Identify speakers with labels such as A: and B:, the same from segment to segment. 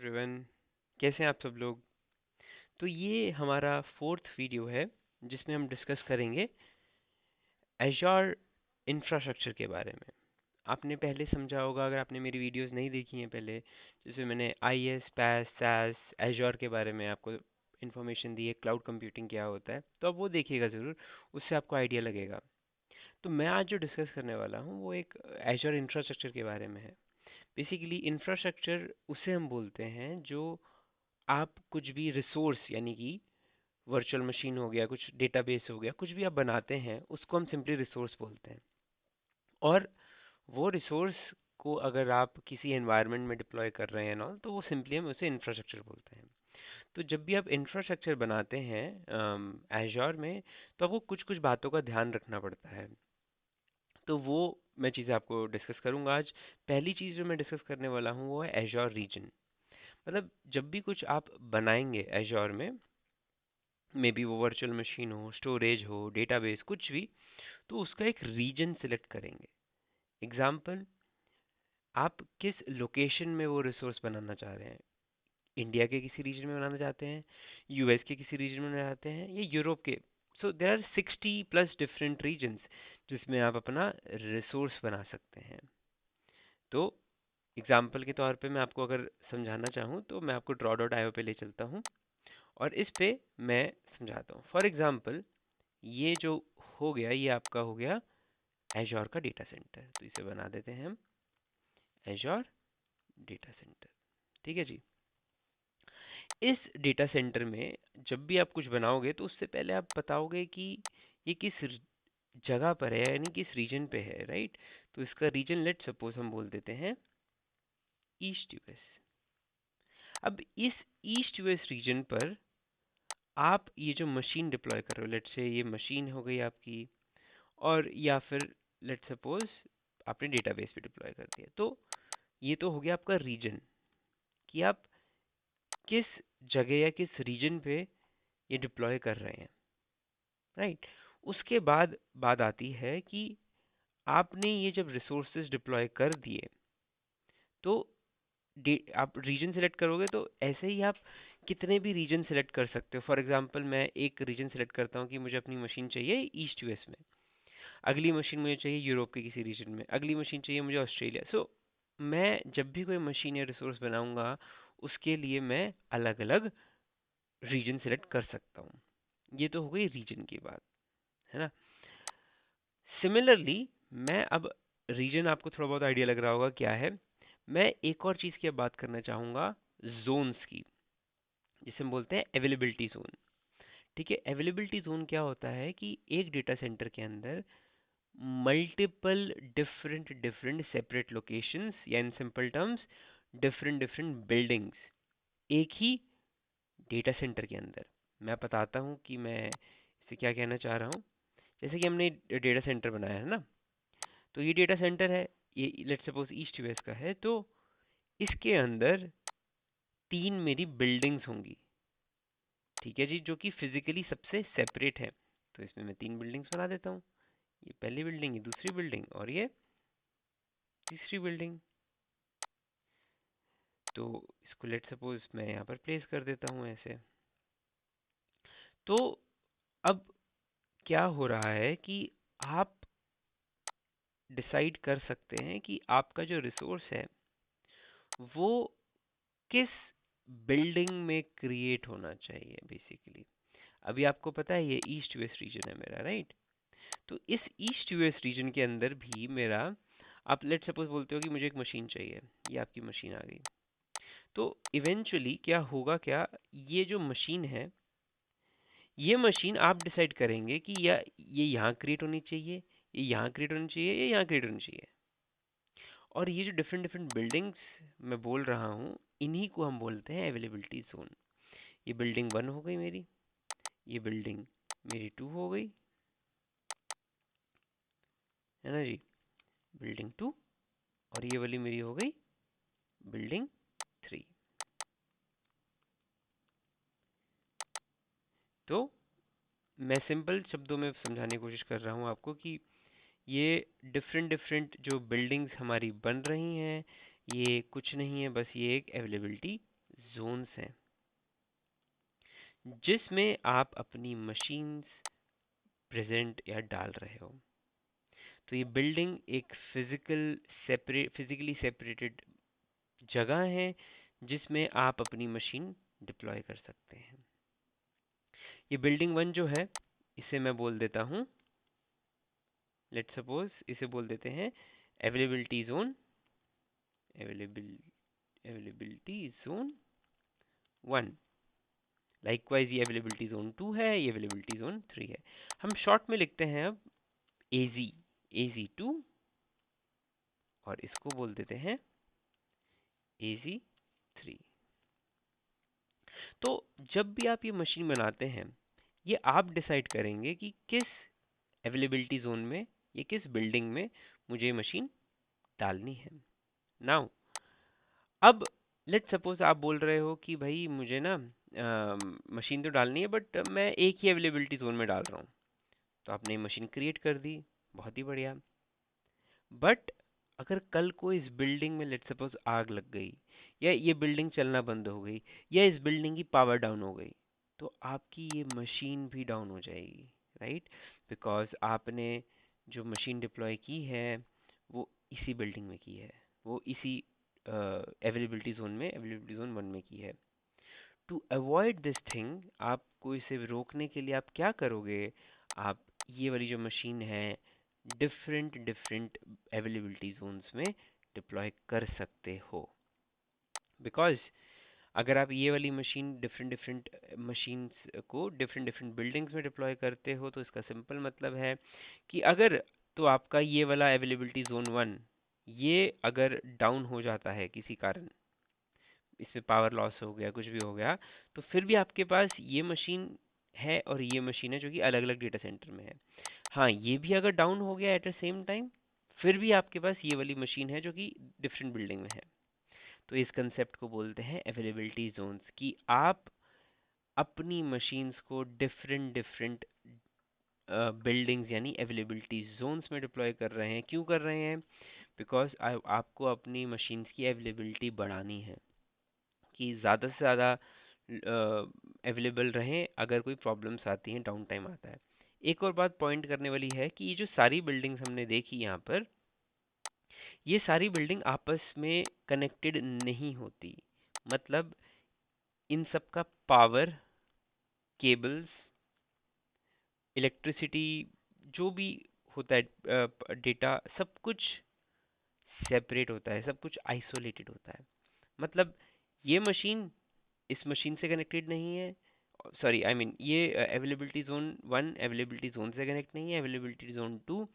A: Everyone, कैसे हैं आप सब लोग। तो ये हमारा फोर्थ वीडियो है जिसमें हम डिस्कस करेंगे एज़्योर इंफ्रास्ट्रक्चर के बारे में। आपने पहले समझा होगा, अगर आपने मेरी वीडियोस नहीं देखी हैं पहले, जिसमें मैंने आईएस पैस सैस एज़्योर के बारे में आपको इन्फॉर्मेशन दी है, क्लाउड कंप्यूटिंग क्या होता है, तो आप वो देखिएगा ज़रूर, उससे आपको आइडिया लगेगा। तो मैं आज जो डिस्कस करने वाला हूँ वो एक एज़्योर इंफ्रास्ट्रक्चर के बारे में है। बेसिकली इंफ्रास्ट्रक्चर उसे हम बोलते हैं जो आप कुछ भी रिसोर्स, यानी कि वर्चुअल मशीन हो गया, कुछ डेटाबेस हो गया, कुछ भी आप बनाते हैं उसको हम सिंपली रिसोर्स बोलते हैं। और वो रिसोर्स को अगर आप किसी एनवायरनमेंट में डिप्लॉय कर रहे हैं ना, तो वो सिंपली हम उसे इंफ्रास्ट्रक्चर बोलते हैं। तो जब भी आप इंफ्रास्ट्रक्चर बनाते हैं एज़्योर में, तो आपको कुछ कुछ बातों का ध्यान रखना पड़ता है। तो वो मैं चीज़ें आपको डिस्कस करूंगा आज। पहली चीज़ जो मैं डिस्कस करने वाला हूँ वो है एज़्योर रीजन। मतलब जब भी कुछ आप बनाएंगे एज़्योर में, मे बी वो वर्चुअल मशीन हो, स्टोरेज हो, डेटाबेस, कुछ भी, तो उसका एक रीजन सिलेक्ट करेंगे। एग्जाम्पल, आप किस लोकेशन में वो रिसोर्स बनाना चाह रहे हैं। इंडिया के किसी रीजन में बनाना चाहते हैं, यूएस के किसी रीजन में बनाना चाहते हैं, या यूरोप के। सो देर आर 60+ डिफरेंट रीजन्स जिसमें आप अपना रिसोर्स बना सकते हैं। तो एग्जाम्पल के तौर पे मैं आपको अगर समझाना चाहूँ तो मैं आपको draw डॉट आईओ पे ले चलता हूँ और इस पे मैं समझाता हूँ। फॉर एग्जाम्पल, ये जो हो गया, ये आपका हो गया एज़्योर का डेटा सेंटर। तो इसे बना देते हैं हम एज़्योर डेटा सेंटर। ठीक है जी। इस डेटा सेंटर में जब भी आप कुछ बनाओगे तो उससे पहले आप बताओगे कि ये किस जगह पर है, यानी किस रीजन पे है, राइट। तो इसका रीजन लेट सपोज हम बोल देते हैं ईस्ट यूएस। अब इस ईस्ट यूएस रीजन पर आप ये जो मशीन डिप्लॉय कर रहे हो, लेट से ये मशीन हो गई आपकी, और या फिर लेट सपोज आपने डेटाबेस पे डिप्लॉय कर दिया, तो ये तो हो गया आपका रीजन कि आप किस जगह या किस रीजन पे ये डिप्लॉय कर रहे हैं, राइट। उसके बाद बात आती है कि आपने ये जब रिसोर्सेज डिप्लॉय कर दिए, तो आप रीजन सेलेक्ट करोगे तो ऐसे ही आप कितने भी रीजन सेलेक्ट कर सकते हो। फॉर एग्जांपल, मैं एक रीजन सेलेक्ट करता हूँ कि मुझे अपनी मशीन चाहिए ईस्ट यूएस में, अगली मशीन मुझे चाहिए यूरोप के किसी रीजन में, अगली मशीन चाहिए मुझे ऑस्ट्रेलिया। सो मैं जब भी कोई मशीन या रिसोर्स बनाऊंगा उसके लिए मैं अलग अलग रीजन सेलेक्ट कर सकता हूँ। ये तो हो गई रीजन की बात, है ना। सिमिलरली, मैं अब रीजन आपको थोड़ा बहुत आइडिया लग रहा होगा क्या है। मैं एक और चीज़ की अब बात करना चाहूँगा, जोन्स की, जिसे हम बोलते हैं अवेलेबिलिटी जोन। ठीक है, अवेलेबिलिटी जोन क्या होता है कि एक डेटा सेंटर के अंदर multiple different different separate locations, या in simple terms different different buildings एक ही डेटा सेंटर के अंदर। मैं बताता हूँ कि मैं इसे क्या कहना चाह रहा हूँ। जैसे कि हमने डेटा सेंटर बनाया है ना, तो ये डेटा सेंटर है, ये लेट्स सपोज ईस्ट यूएस का है, तो इसके अंदर 3 मेरी बिल्डिंग्स होंगी। ठीक है जी, जो कि फिजिकली सबसे सेपरेट है। तो इसमें मैं 3 बिल्डिंग्स बना देता हूँ। ये पहली बिल्डिंग, ये दूसरी बिल्डिंग, और ये तीसरी बिल्डिंग। तो इसको लेट सपोज मैं यहाँ पर प्लेस कर देता हूँ ऐसे। तो अब क्या हो रहा है कि आप डिसाइड कर सकते हैं कि आपका जो रिसोर्स है वो किस बिल्डिंग में क्रिएट होना चाहिए बेसिकली। अभी आपको पता है ये ईस्ट वेस्ट रीजन है मेरा, राइट। तो इस ईस्ट यूएस रीजन के अंदर भी मेरा, आप लेट सपोज बोलते हो कि मुझे एक मशीन चाहिए, ये आपकी मशीन आ गई। तो इवेंचुअली क्या होगा, क्या ये जो मशीन है, ये मशीन आप डिसाइड करेंगे कि या ये यहाँ क्रिएट होनी चाहिए, ये यहाँ क्रिएट होनी चाहिए, ये यहाँ क्रिएट होनी चाहिए। और ये जो डिफरेंट डिफरेंट बिल्डिंग्स मैं बोल रहा हूँ, इन्हीं को हम बोलते हैं अवेलेबिलिटी जोन। ये बिल्डिंग 1 हो गई मेरी, ये बिल्डिंग मेरी 2 हो गई, है ना जी, बिल्डिंग 2, और ये वाली मेरी हो गई बिल्डिंग 3। तो मैं सिंपल शब्दों में समझाने की कोशिश कर रहा हूँ आपको कि ये डिफरेंट डिफरेंट जो बिल्डिंग्स हमारी बन रही हैं, ये कुछ नहीं है, बस ये एक अवेलेबिलिटी जोन्स हैं जिसमें आप अपनी मशीन्स प्रेजेंट या डाल रहे हो। तो ये बिल्डिंग एक फिजिकली सेपरेटेड जगह है जिसमें आप अपनी मशीन डिप्लॉय कर सकते हैं। ये बिल्डिंग 1 जो है, इसे मैं बोल देता हूँ, लेट्स सपोज इसे बोल देते हैं availability zone, available availability zone 1। Likewise ये अवेलेबिलिटी जोन 2 है, ये अवेलेबिलिटी जोन 3 है। हम शॉर्ट में लिखते हैं अब एजी, AZ2, और इसको बोल देते हैं AZ3। तो जब भी आप ये मशीन बनाते हैं, ये आप डिसाइड करेंगे कि किस अवेलेबिलिटी जोन में, ये किस बिल्डिंग में मुझे ये मशीन डालनी है। नाउ अब लेट्स सपोज आप बोल रहे हो कि भाई मुझे ना मशीन तो डालनी है बट मैं एक ही अवेलेबिलिटी जोन में डाल रहा हूँ। तो आपने मशीन क्रिएट कर दी, बहुत ही बढ़िया। बट अगर कल को इस बिल्डिंग में लेट्स सपोज आग लग गई, या ये बिल्डिंग चलना बंद हो गई, या इस बिल्डिंग की पावर डाउन हो गई, तो आपकी ये मशीन भी डाउन हो जाएगी, राइट? बिकॉज आपने जो मशीन डिप्लॉय की है वो इसी बिल्डिंग में की है, वो इसी अवेलेबिलिटी जोन में, अवेलेबिलिटी जोन 1 में की है। टू अवॉइड दिस थिंग, आपको इसे रोकने के लिए आप क्या करोगे? आप ये वाली जो मशीन है डिफरेंट डिफरेंट अवेलेबिलिटी जोन्स में डिप्लॉय कर सकते हो। बिकॉज अगर आप ये वाली मशीन डिफरेंट डिफरेंट मशीन्स को डिफरेंट डिफरेंट बिल्डिंग्स में डिप्लॉय करते हो, तो इसका सिंपल मतलब है कि अगर तो आपका ये वाला अवेलेबिलिटी जोन 1 ये अगर डाउन हो जाता है किसी कारण, इसमें पावर लॉस हो गया, कुछ भी हो गया, तो फिर भी आपके पास ये मशीन है और ये मशीन है जो कि अलग अलग डेटा सेंटर में है। हाँ, ये भी अगर डाउन हो गया एट द सेम टाइम, फिर भी आपके पास ये वाली मशीन है जो कि डिफरेंट बिल्डिंग में है। तो इस कंसेप्ट को बोलते हैं अवेलेबिलिटी जोन्स, कि आप अपनी मशीन्स को डिफरेंट डिफरेंट बिल्डिंग्स यानी अवेलेबिलिटी जोन्स में डिप्लॉय कर रहे हैं। क्यों कर रहे हैं? बिकॉज आपको अपनी मशीन्स की अवेलेबिलिटी बढ़ानी है कि ज़्यादा से ज़्यादा अवेलेबल रहें अगर कोई प्रॉब्लम्स आती हैं, डाउन टाइम आता है। एक और बात पॉइंट करने वाली है कि ये जो सारी बिल्डिंग्स हमने देखी यहाँ पर, ये सारी बिल्डिंग आपस में कनेक्टेड नहीं होती। मतलब इन सब का पावर, केबल्स, इलेक्ट्रिसिटी, जो भी होता है, डेटा, सब कुछ सेपरेट होता है, सब कुछ आइसोलेटेड होता है। मतलब ये मशीन इस मशीन से कनेक्टेड नहीं है, सॉरी आई मीन ये अवेलेबिलिटी जोन 1 अवेलेबिलिटी जोन से कनेक्ट नहीं है, अवेलेबिलिटी जोन 2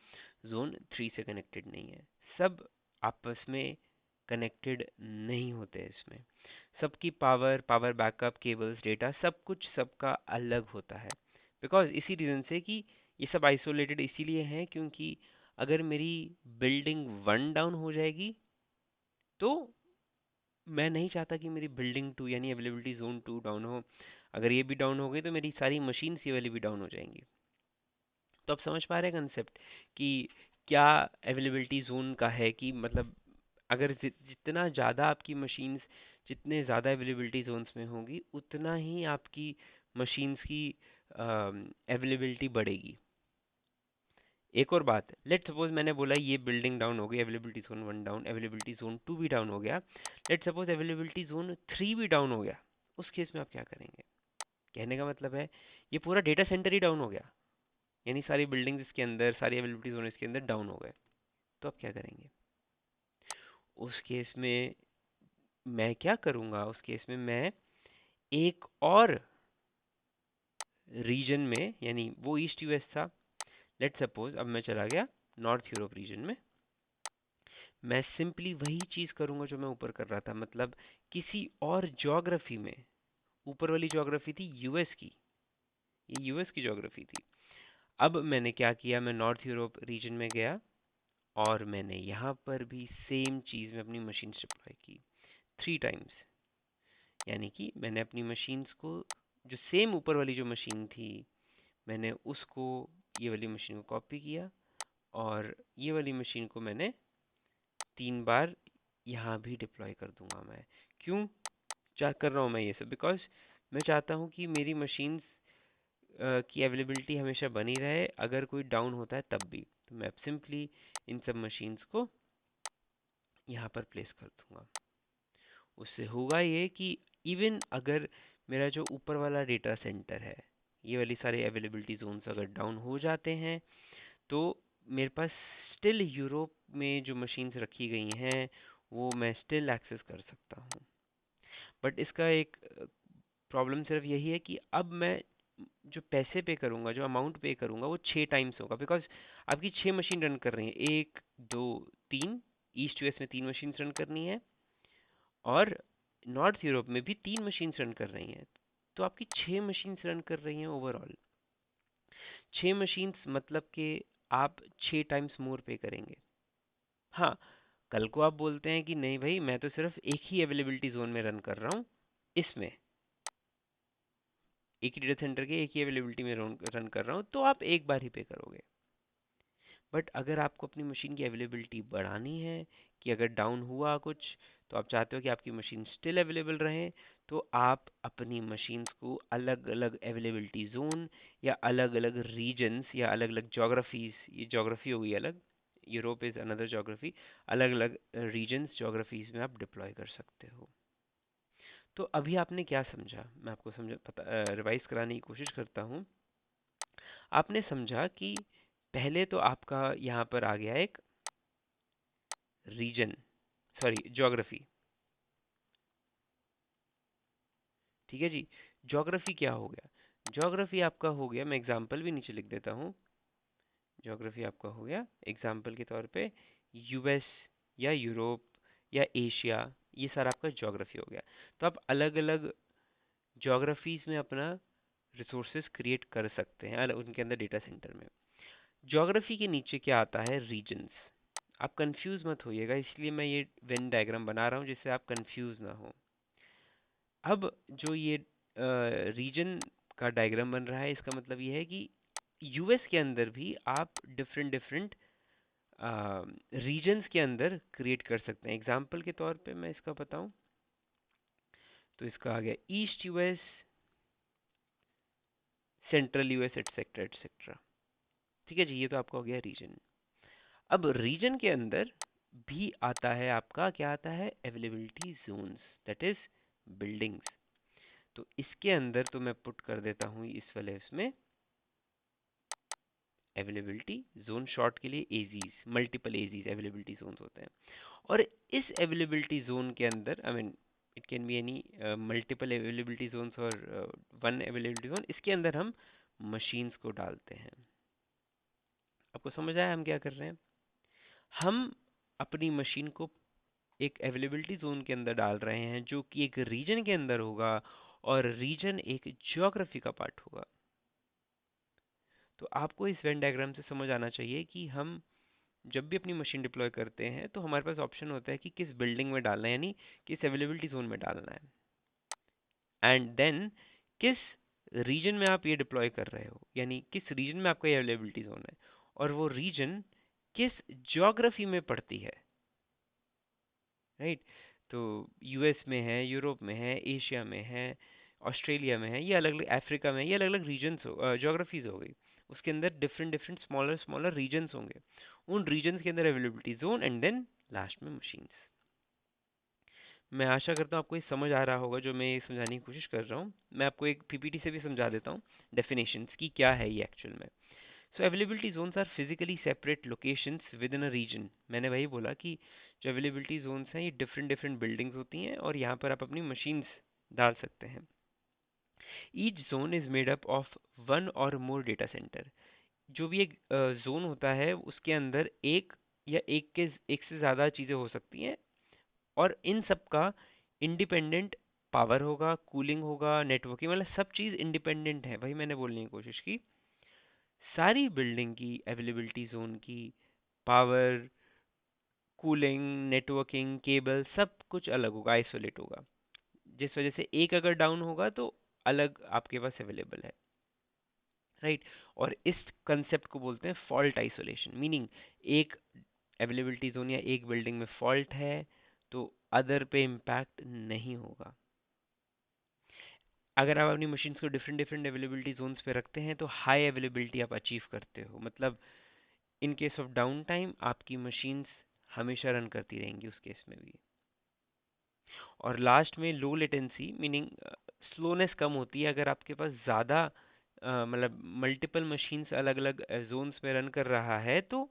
A: जोन 3 से कनेक्टेड नहीं है। सब आपस में कनेक्टेड नहीं होते इसमें। सबकी power, power backup, cables, data, सब कुछ सबका अलग होता है। बिकॉज इसी रीज़न से कि ये सब आइसोलेटेड इसीलिए हैं क्योंकि अगर मेरी बिल्डिंग 1 डाउन हो जाएगी, तो मैं नहीं चाहता कि मेरी बिल्डिंग 2 यानी अवेलेबिलिटी जोन 2 डाउन हो। अगर ये भी डाउन हो गई तो मेरी सारी मशीन्स ये वाली भी डाउन हो जाएंगी। तो आप समझ पा रहे हैं कंसेप्ट कि क्या अवेलेबिलिटी जोन का है, कि मतलब अगर जितना ज़्यादा आपकी मशीन्स, जितने ज़्यादा अवेलेबिलिटी जोन्स में होंगी, उतना ही आपकी मशीन्स की अवेलेबिलिटी बढ़ेगी। एक और बात, लेट सपोज मैंने बोला ये बिल्डिंग डाउन हो गई, availability zone 1 down, availability zone 2 भी डाउन हो गया, लेट सपोज अवेलेबिलिटी जोन 3 भी डाउन हो गया। उस केस में आप क्या करेंगे? कहने का मतलब है ये पूरा डेटा सेंटर ही डाउन हो गया, यानी सारी बिल्डिंग्स इसके अंदर, सारी अवेलेबिलिटी जोन इसके अंदर डाउन हो गए। तो आप क्या करेंगे? उस केस में मैं क्या करूँगा? उस केस में मैं एक और रीजन में, यानी वो ईस्ट यूएस था, लेट सपोज अब मैं चला गया नॉर्थ यूरोप रीजन में, मैं सिंपली वही चीज़ करूँगा जो मैं ऊपर कर रहा था। मतलब किसी और ज्योग्राफी में, ऊपर वाली ज्योग्राफी थी यूएस की, ये यूएस की ज्योग्राफी थी। अब मैंने क्या किया, मैं नॉर्थ यूरोप रीजन में गया और मैंने यहाँ पर भी सेम चीज़ में अपनी मशीन डिप्लॉय की 3 टाइम्स। यानी कि मैंने अपनी मशीन्स को, जो सेम ऊपर वाली जो मशीन थी, मैंने उसको, ये वाली मशीन को कॉपी किया, और ये वाली मशीन को मैंने 3 बार यहाँ भी डिप्लॉय कर दूंगा मैं। क्यों? कर रहा हूँ मैं ये सब बिकॉज मैं चाहता हूँ कि मेरी मशीन्स की अवेलेबिलिटी हमेशा बनी रहे, अगर कोई डाउन होता है तब भी। तो मैं अब सिंपली इन सब मशीन्स को यहाँ पर प्लेस कर दूंगा। उससे होगा ये कि इवन अगर मेरा जो ऊपर वाला डेटा सेंटर है, ये वाली सारे अवेलेबिलिटी जोन्स अगर डाउन हो जाते हैं, तो मेरे पास स्टिल यूरोप में जो मशीन्स रखी गई हैं वो मैं स्टिल एक्सेस कर सकता हूँ। बट इसका एक प्रॉब्लम सिर्फ यही है कि अब मैं जो पैसे पे करूँगा, जो अमाउंट पे करूँगा, वो 6 टाइम्स होगा बिकॉज आपकी 6 मशीन रन कर रही हैं, 1 2 3। ईस्ट यूएस में 3 मशीन रन करनी है और नॉर्थ यूरोप में भी 3 मशीन रन कर रही हैं। तो आपकी 6 मशीन रन कर रही हैं ओवरऑल। 6 मशीन्स मतलब कि आप 6 टाइम्स मोर पे करेंगे। हाँ, कल को आप बोलते हैं कि नहीं भाई मैं तो सिर्फ एक ही अवेलेबिलिटी जोन में रन कर रहा हूँ, इसमें एक ही डेटा सेंटर के एक ही अवेलेबिलिटी में रन कर रहा हूँ, तो आप एक बार ही पे करोगे। बट अगर आपको अपनी मशीन की अवेलेबिलिटी बढ़ानी है कि अगर डाउन हुआ कुछ तो आप चाहते हो कि आपकी मशीन स्टिल अवेलेबल रहे, तो आप अपनी मशीन्स को अलग अलग अवेलेबिलिटी जोन या अलग अलग रीजन्स या अलग अलग जोग्राफीज, ये जोग्राफी हो गई अलग, यूरोप इज़ अनदर जोग्राफी, अलग अलग रीजन्स जोग्राफीज में आप डिप्लॉय कर सकते हो। तो अभी आपने क्या समझा, मैं आपको समझ पता रिवाइज कराने की कोशिश करता हूँ। आपने समझा कि पहले तो आपका यहाँ पर आ गया एक रीजन, सॉरी ज्योग्राफी। ठीक है जी, ज्योग्राफी क्या हो गया? ज्योग्राफी आपका हो गया, मैं एग्जांपल भी नीचे लिख देता हूँ। ज्योग्राफी आपका हो गया एग्जांपल के तौर पे यूएस या यूरोप या एशिया, ये सारा आपका ज्योग्राफी हो गया। तो आप अलग अलग ज्योग्राफीज में अपना रिसोर्सेज क्रिएट कर सकते हैं उनके अंदर डेटा सेंटर में। ज्योग्राफी के नीचे क्या आता है? रीजन्स। आप कंफ्यूज मत होइएगा, इसलिए मैं ये वेन डायग्राम बना रहा हूँ जिससे आप कंफ्यूज ना हो। अब जो ये रीजन का डायग्राम बन रहा है, इसका मतलब ये है कि यूएस के अंदर भी आप डिफरेंट डिफरेंट रीजन्स के अंदर क्रिएट कर सकते हैं। एग्जांपल के तौर पे मैं इसका बताऊं तो इसका आ गया east US, central US, etcetera etcetera. ठीक है जी, ये तो आपका हो गया रीजन। अब रीजन के अंदर भी आता है आपका, क्या आता है? Availability zones, that is buildings. तो इसके अंदर तो मैं पुट कर देता हूँ इस वाले इसमें अवेलेबिलिटी जोन, शॉर्ट के लिए AZs, multiple AZs availability zones होते हैं। और इस अवेलेबिलिटी जोन के अंदर I mean it can be any multiple availability zones और वन अवेलेबिलिटी जोन, इसके अंदर हम मशीन्स को डालते हैं। आपको समझ आया हम क्या कर रहे हैं? हम अपनी मशीन को एक अवेलेबिलिटी जोन के अंदर डाल रहे हैं जो कि एक रीजन के अंदर होगा, और रीजन एक ज्योग्राफी का पार्ट होगा। तो आपको इस वेन डायग्राम से समझ आना चाहिए कि हम जब भी अपनी मशीन डिप्लॉय करते हैं तो हमारे पास ऑप्शन होता है कि किस बिल्डिंग में डालना है, यानी किस अवेलेबिलिटी जोन में डालना है, एंड देन किस रीजन में आप ये डिप्लॉय कर रहे हो, यानी किस रीजन में आपका ये अवेलेबिलिटी जोन है, और वो रीजन किस ज्योग्राफी में पड़ती है। राइट? तो यूएस में है, यूरोप में है, एशिया में है, ऑस्ट्रेलिया में है, ये अलग अलग, अफ्रीका में, ये अलग अलग रीजन्स हो, ज्योग्राफीज हो गई। उसके अंदर different different smaller smaller regions होंगे, उन रीजन्स के अंदर availability zone, and then last में मशीन्स। मैं आशा करता हूँ आपको ये समझ आ रहा होगा जो मैं ये समझाने की कोशिश कर रहा हूँ। मैं आपको एक पीपीटी से भी समझा देता हूँ डेफिनेशंस की क्या है ये एक्चुअल में। So availability zones are physically separate locations within a region. मैंने वही बोला कि जो अवेलेबिलिटी जोन्स हैं ये डिफरेंट डिफरेंट बिल्डिंग्स होती हैं और यहाँ पर आप अपनी मशीन्स डाल सकते हैं। Each zone is made up of one और मोर डेटा सेंटर। जो भी एक जोन होता है उसके अंदर एक या एक से ज़्यादा चीज़ें हो सकती हैं, और इन सब का इंडिपेंडेंट पावर होगा, कूलिंग होगा, नेटवर्किंग, मतलब सब चीज़ इंडिपेंडेंट है। वही मैंने बोलने की कोशिश की। सारी बिल्डिंग की अवेलेबिलिटी जोन की पावर, कूलिंग, नेटवर्किंग, केबल, सब कुछ अलग होगा, आइसोलेट होगा, जिस वजह से एक अगर डाउन होगा तो अलग आपके पास अवेलेबल है। राइट? और इस कंसेप्ट को बोलते हैं फॉल्ट आइसोलेशन, मीनिंग एक अवेलेबिलिटी जोन या एक बिल्डिंग में फॉल्ट है तो अदर पे इम्पैक्ट नहीं होगा। अगर आप अपनी मशीन्स को डिफरेंट डिफरेंट अवेलेबिलिटी जोन्स पे रखते हैं तो हाई अवेलेबिलिटी आप अचीव करते हो, मतलब in case of down time आपकी मशीन्स हमेशा रन करती रहेंगी उस केस में भी। और लास्ट में लो लेटेंसी मीनिंग स्लोनेस कम होती है। अगर आपके पास ज़्यादा मतलब मल्टीपल मशीन्स अलग अलग जोन्स में रन कर रहा है तो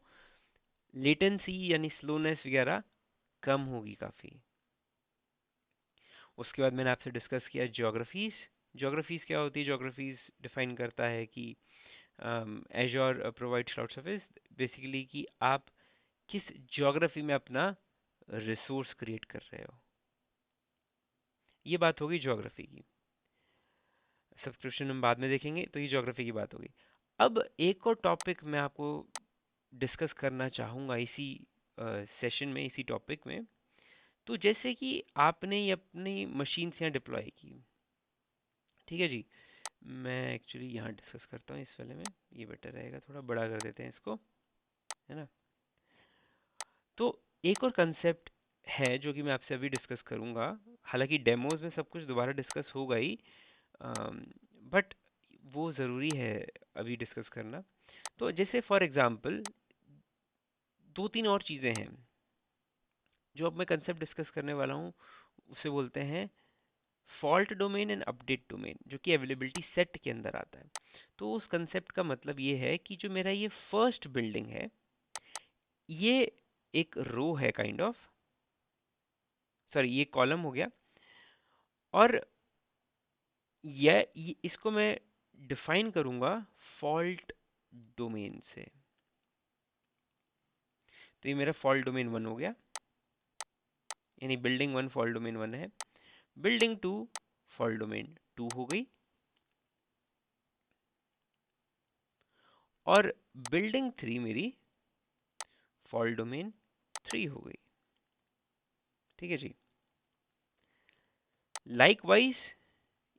A: लेटेंसी यानी स्लोनेस वगैरह कम होगी काफ़ी। उसके बाद मैंने आपसे डिस्कस किया ज्योग्राफीज़। ज्योग्राफीज़ क्या होती है? ज्योग्राफीज़ डिफाइन करता है कि एजोर प्रोवाइड्स क्लाउड सर्विस, बेसिकली कि आप किस ज्योग्राफी में अपना रिसोर्स क्रिएट कर रहे हो। ये बात होगी ज्योग्राफी की। सब्सक्रिप्शन हम बाद में देखेंगे, तो ये ज्योग्राफी की बात होगी। अब एक और टॉपिक मैं आपको डिस्कस करना चाहूँगा इसी सेशन में, इसी टॉपिक में। तो जैसे कि आपने ये अपनी मशीन्स यहाँ डिप्लॉय की, ठीक है जी। मैं एक्चुअली यहाँ डिस्कस करता हूँ इस वाले में, ये बेटर रहेगा, थोड़ा बड़ा कर देते हैं इसको, है ना। तो एक और कंसेप्ट है जो कि मैं आपसे अभी डिस्कस करूँगा। हालांकि डेमोज में सब कुछ दोबारा डिस्कस होगा ही, बट वो ज़रूरी है अभी डिस्कस करना। तो जैसे फॉर एग्जांपल दो तीन और चीज़ें हैं जो अब मैं कंसेप्ट डिस्कस करने वाला हूँ, उसे बोलते हैं fault domain and update domain, जो कि अवेलेबिलिटी सेट के अंदर आता है। तो उस कंसेप्ट का मतलब ये है कि जो मेरा ये फर्स्ट बिल्डिंग है, ये एक रो है काइंड ऑफ, सॉरी ये कॉलम हो गया, और इसको मैं डिफाइन करूंगा फॉल्ट डोमेन से। तो ये मेरा फॉल्ट डोमेन वन हो गया, यानी building one fault domain one है। Building two fault domain two हो गई, और बिल्डिंग थ्री मेरी फॉल्ट डोमेन थ्री हो गई, ठीक है जी। लाइकवाइज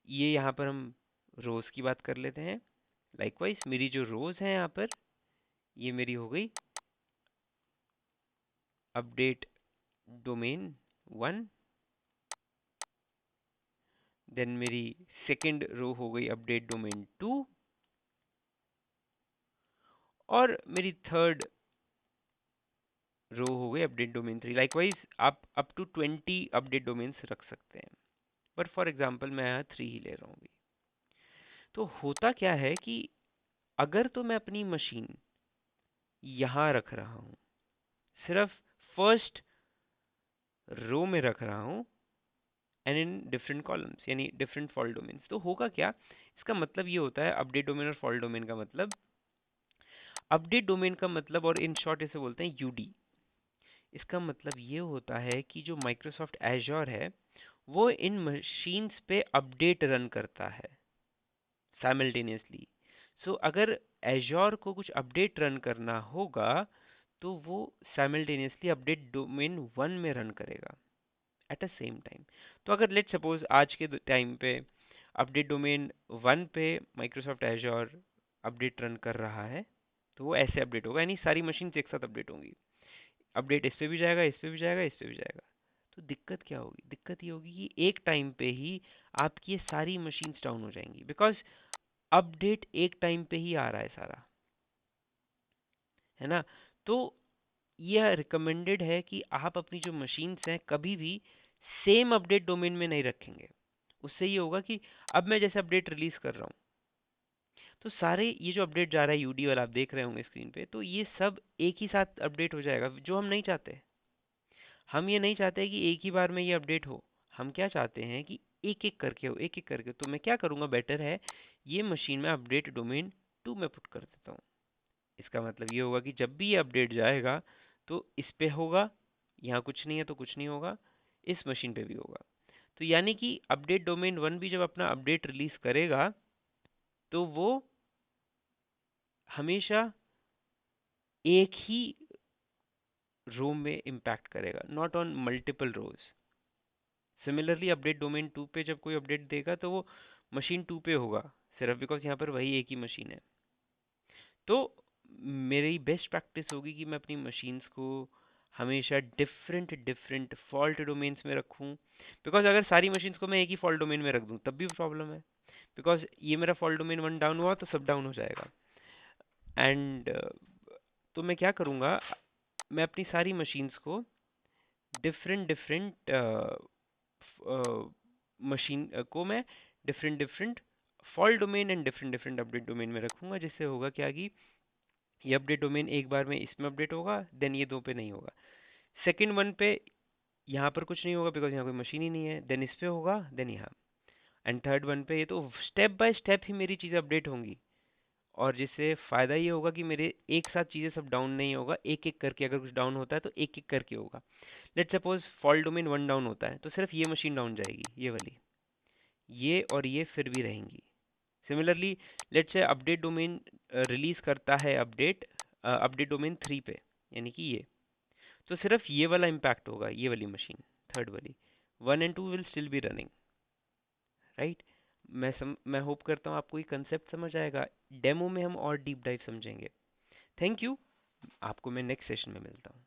A: ये यहाँ पर हम रोज की बात कर लेते हैं। लाइकवाइज मेरी जो रोज है यहाँ पर, ये मेरी हो गई अपडेट डोमेन वन। देन मेरी सेकंड रो हो गई अपडेट डोमेन टू, और मेरी थर्ड रो हो गई अपडेट डोमेन थ्री। लाइकवाइज आप अप टू 20 अपडेट डोमेन्स रख सकते हैं, पर फॉर एग्जांपल मैं यहाँ थ्री ही ले रहा हूँ अभी। तो होता क्या है कि अगर तो मैं अपनी मशीन यहाँ रख रहा हूँ, सिर्फ फर्स्ट रो में रख रहा हूँ, एंड इन डिफरेंट कॉलम्स यानी डिफरेंट फॉल्ट डोमेन्स, तो होगा क्या? इसका मतलब ये होता है अपडेट डोमेन और फॉल्ट डोमेन का मतलब, अपडेट डोमेन का मतलब, और इन शॉर्ट इसे बोलते हैं यूडी। इसका मतलब ये होता है कि जो माइक्रोसॉफ्ट एजोर है वो इन मशीन्स पे अपडेट रन करता है साइमल्टेनियसली। सो अगर एजोर को कुछ अपडेट रन करना होगा तो वो साइमल्टेनियसली अपडेट डोमेन वन में रन करेगा एट अ सेम टाइम। तो अगर लेट सपोज आज के टाइम पे अपडेट डोमेन वन पे माइक्रोसॉफ्ट एजोर अपडेट रन कर रहा है, तो वो ऐसे अपडेट होगा, यानी सारी मशीन एक साथ अपडेट होंगी। अपडेट इस पे भी जाएगा, इस पे भी जाएगा, इस पे भी जाएगा। तो दिक्कत क्या होगी? दिक्कत ये होगी कि एक टाइम पे ही आपकी ये सारी मशीन्स डाउन हो जाएंगी, बिकॉज अपडेट एक टाइम पे ही आ रहा है सारा, है ना। तो यह रिकमेंडेड है कि आप अपनी जो मशीन्स हैं कभी भी सेम अपडेट डोमेन में नहीं रखेंगे। उससे ये होगा कि अब मैं जैसे अपडेट रिलीज कर रहा हूँ, तो सारे ये जो अपडेट जा रहा है यूडी वाला आप देख रहे होंगे स्क्रीन पे, तो ये सब एक ही साथ अपडेट हो जाएगा, जो हम नहीं चाहते। हम ये नहीं चाहते कि एक ही बार में ये अपडेट हो। हम क्या चाहते हैं कि एक एक करके हो, एक एक करके। तो मैं क्या करूँगा, बेटर है ये मशीन में अपडेट डोमेन टू में पुट कर देता हूँ। इसका मतलब ये होगा कि जब भी ये अपडेट जाएगा तो इस पे होगा, यहाँ कुछ नहीं है तो कुछ नहीं होगा, इस मशीन पे भी होगा। तो यानी कि अपडेट डोमेन वन भी जब अपना अपडेट रिलीज करेगा तो वो हमेशा एक ही रो में इम्पैक्ट करेगा, not on multiple rows. Similarly update domain two पे जब कोई अपडेट देगा तो वो मशीन टू पे होगा, सिर्फ बिकॉज यहाँ पर वही एक ही मशीन है। तो मेरी बेस्ट प्रैक्टिस होगी कि मैं अपनी मशीन्स को हमेशा डिफरेंट डिफरेंट फॉल्ट डोमेन्स में रखूं, बिकॉज अगर सारी मशीन्स को मैं एक ही फॉल्ट डोमेन में रख दूं तब भी प्रॉब्लम है। बिकॉज ये मेरा फॉल्ट डोमेन 1 डाउन हुआ तो सब डाउन हो जाएगा। एंड तो मैं क्या करूँगा, मैं अपनी सारी मशीन्स को डिफरेंट डिफरेंट मशीन को मैं different different fault domain and different different update domain में रखूँगा, जिससे होगा क्या कि ये अपडेट डोमेन एक बार में इसमें अपडेट होगा, देन ये दो पे नहीं होगा। सेकंड वन पे यहाँ पर कुछ नहीं होगा बिकॉज यहाँ कोई मशीन ही नहीं है, देन इस पे होगा, देन यहाँ। एंड थर्ड वन पे ये तो स्टेप बाय स्टेप ही मेरी चीज़ें अपडेट होंगी, और जिससे फ़ायदा ये होगा कि मेरे एक साथ चीज़ें सब डाउन नहीं होगा, एक एक करके अगर कुछ डाउन होता है तो एक एक करके होगा। Let suppose fault domain 1 down होता है तो सिर्फ ये मशीन डाउन जाएगी, ये वाली, ये और ये फिर भी रहेंगी। Similarly let's say update domain release करता है अपडेट डोमेन 3 पे, यानी कि ये, तो सिर्फ ये वाला इम्पैक्ट होगा, ये वाली मशीन, थर्ड वाली। 1 and 2 will still be running, right. मैं होप करता हूँ आपको ये कंसेप्ट समझ आएगा। डेमो में हम और डीप डाइव समझेंगे। Thank you. आपको मैं नेक्स्ट सेशन में मिलता हूँ।